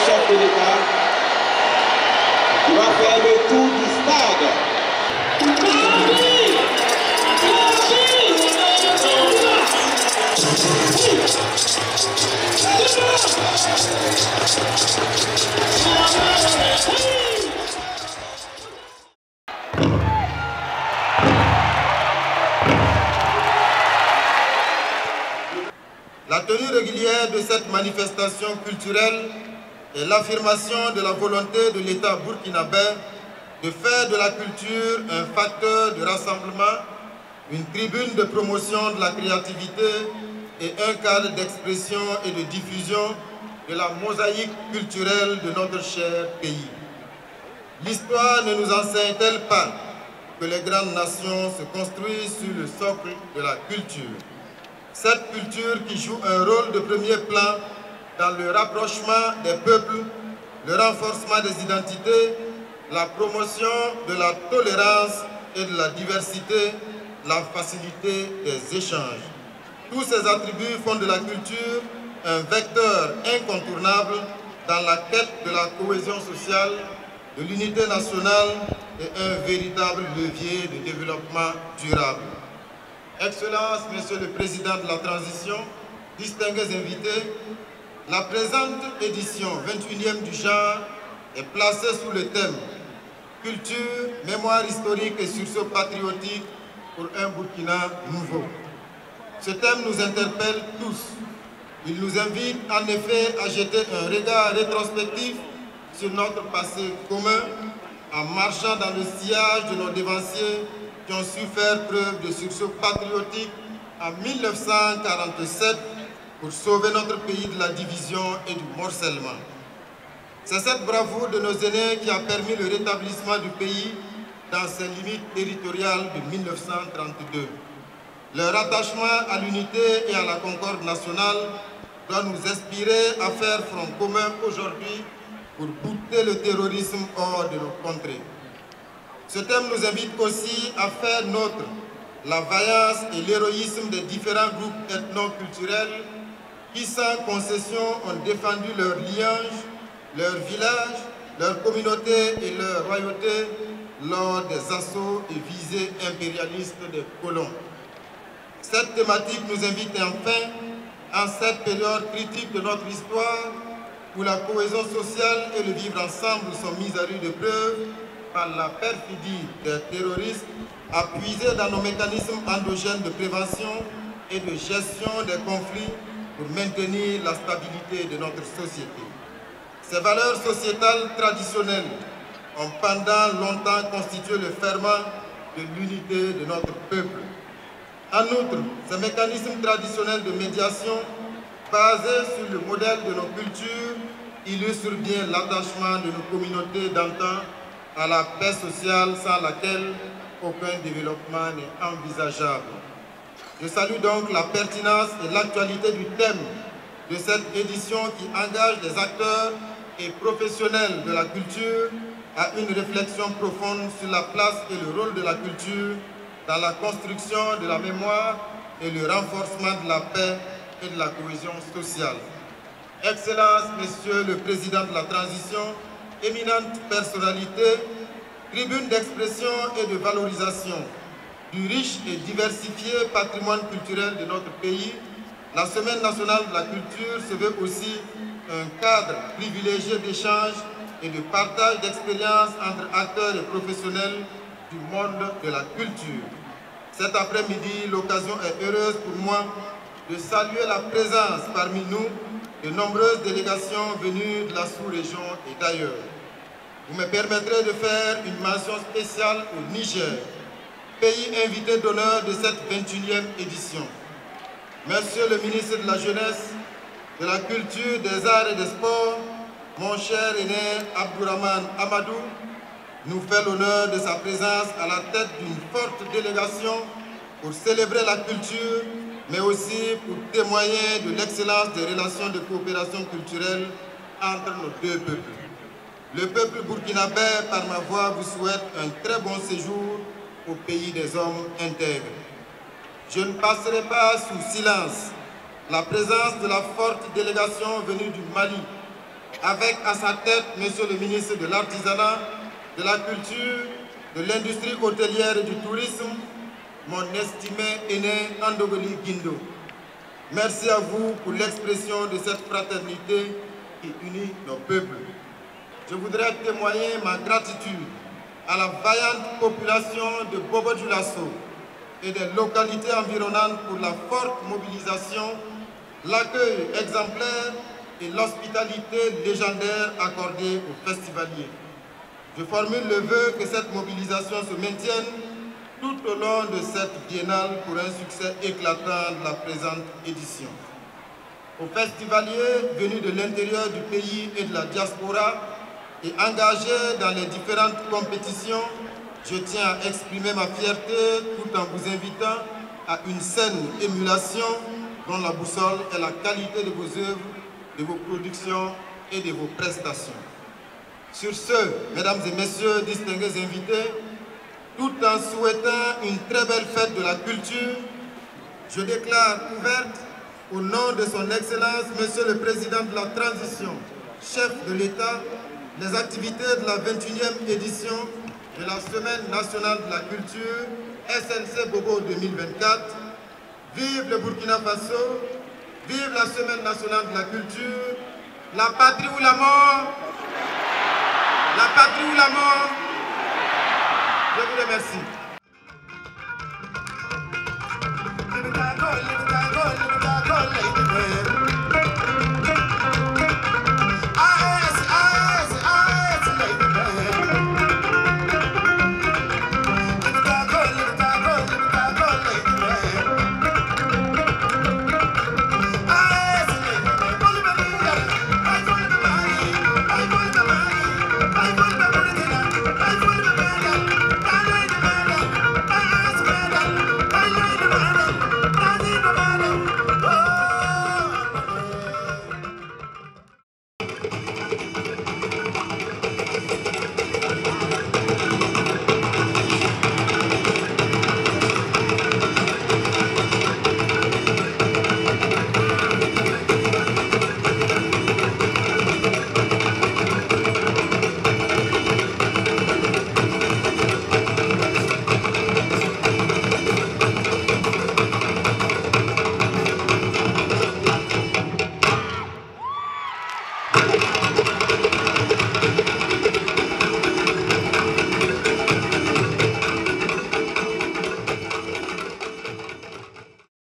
chef de l'État qui va faire le tour du stade. La tenue régulière de cette manifestation culturelle est l'affirmation de la volonté de l'État burkinabé de faire de la culture un facteur de rassemblement, une tribune de promotion de la créativité et un cadre d'expression et de diffusion de la mosaïque culturelle de notre cher pays. L'histoire ne nous enseigne-t-elle pas que les grandes nations se construisent sur le socle de la culture? Cette culture qui joue un rôle de premier plan dans le rapprochement des peuples, le renforcement des identités, la promotion de la tolérance et de la diversité, la facilité des échanges. Tous ces attributs font de la culture un vecteur incontournable dans la quête de la cohésion sociale, de l'unité nationale et un véritable levier de développement durable. Excellences, Monsieur le Président de la Transition, distingués invités, la présente édition 21e du genre est placée sous le thème « Culture, mémoire historique et sursaut patriotique pour un Burkina nouveau ». Ce thème nous interpelle tous. Il nous invite en effet à jeter un regard rétrospectif sur notre passé commun en marchant dans le sillage de nos dévanciers qui ont su faire preuve de sursaut patriotique en 1947 pour sauver notre pays de la division et du morcellement. C'est cette bravoure de nos aînés qui a permis le rétablissement du pays dans ses limites territoriales de 1932. Leur attachement à l'unité et à la concorde nationale doit nous inspirer à faire front commun aujourd'hui pour bouter le terrorisme hors de nos contrées. Ce thème nous invite aussi à faire nôtre la vaillance et l'héroïsme des différents groupes ethno-culturels qui, sans concession, ont défendu leur lignage, leur village, leur communauté et leur royauté lors des assauts et visées impérialistes des colons. Cette thématique nous invite enfin, en cette période critique de notre histoire, où la cohésion sociale et le vivre ensemble sont mis à rude épreuve par la perfidie des terroristes, à puiser dans nos mécanismes endogènes de prévention et de gestion des conflits pour maintenir la stabilité de notre société. Ces valeurs sociétales traditionnelles ont pendant longtemps constitué le ferment de l'unité de notre peuple. En outre, ces mécanismes traditionnels de médiation, basés sur le modèle de nos cultures, illustrent bien l'attachement de nos communautés d'antan à la paix sociale sans laquelle aucun développement n'est envisageable. Je salue donc la pertinence et l'actualité du thème de cette édition qui engage les acteurs et professionnels de la culture à une réflexion profonde sur la place et le rôle de la culture dans la construction de la mémoire et le renforcement de la paix et de la cohésion sociale. Excellences, Monsieur le Président de la Transition, éminente personnalité, tribune d'expression et de valorisation du riche et diversifié patrimoine culturel de notre pays, la Semaine nationale de la culture se veut aussi un cadre privilégié d'échange et de partage d'expériences entre acteurs et professionnels du monde de la culture. Cet après-midi, l'occasion est heureuse pour moi de saluer la présence parmi nous de nombreuses délégations venues de la sous-région et d'ailleurs. Vous me permettrez de faire une mention spéciale au Niger, pays invité d'honneur de cette 21e édition. Monsieur le ministre de la Jeunesse, de la Culture, des Arts et des Sports, mon cher aîné Abdourahmane Amadou, nous fait l'honneur de sa présence à la tête d'une forte délégation pour célébrer la culture, mais aussi pour témoigner de l'excellence des relations de coopération culturelle entre nos deux peuples. Le peuple burkinabé, par ma voix, vous souhaite un très bon séjour au pays des hommes intègres. Je ne passerai pas sous silence la présence de la forte délégation venue du Mali, avec à sa tête Monsieur le ministre de l'Artisanat, de la Culture, de l'Industrie hôtelière et du Tourisme, mon estimé aîné Andogoli Guindo. Merci à vous pour l'expression de cette fraternité qui unit nos peuples. Je voudrais témoigner ma gratitude à la vaillante population de Bobo-Dioulasso et des localités environnantes pour la forte mobilisation, l'accueil exemplaire et l'hospitalité légendaire accordée aux festivaliers. Je formule le vœu que cette mobilisation se maintienne tout au long de cette biennale pour un succès éclatant de la présente édition. Aux festivaliers venus de l'intérieur du pays et de la diaspora et engagés dans les différentes compétitions, je tiens à exprimer ma fierté tout en vous invitant à une saine émulation dont la boussole est la qualité de vos œuvres, de vos productions et de vos prestations. Sur ce, mesdames et messieurs, distingués invités, tout en souhaitant une très belle fête de la culture, je déclare ouverte, au nom de son Excellence, Monsieur le Président de la Transition, chef de l'État, les activités de la 21e édition de la Semaine nationale de la culture, SNC Bobo 2024. Vive le Burkina Faso, vive la Semaine nationale de la culture, la patrie ou la mort, la patrie ou la mort. Je vous remercie.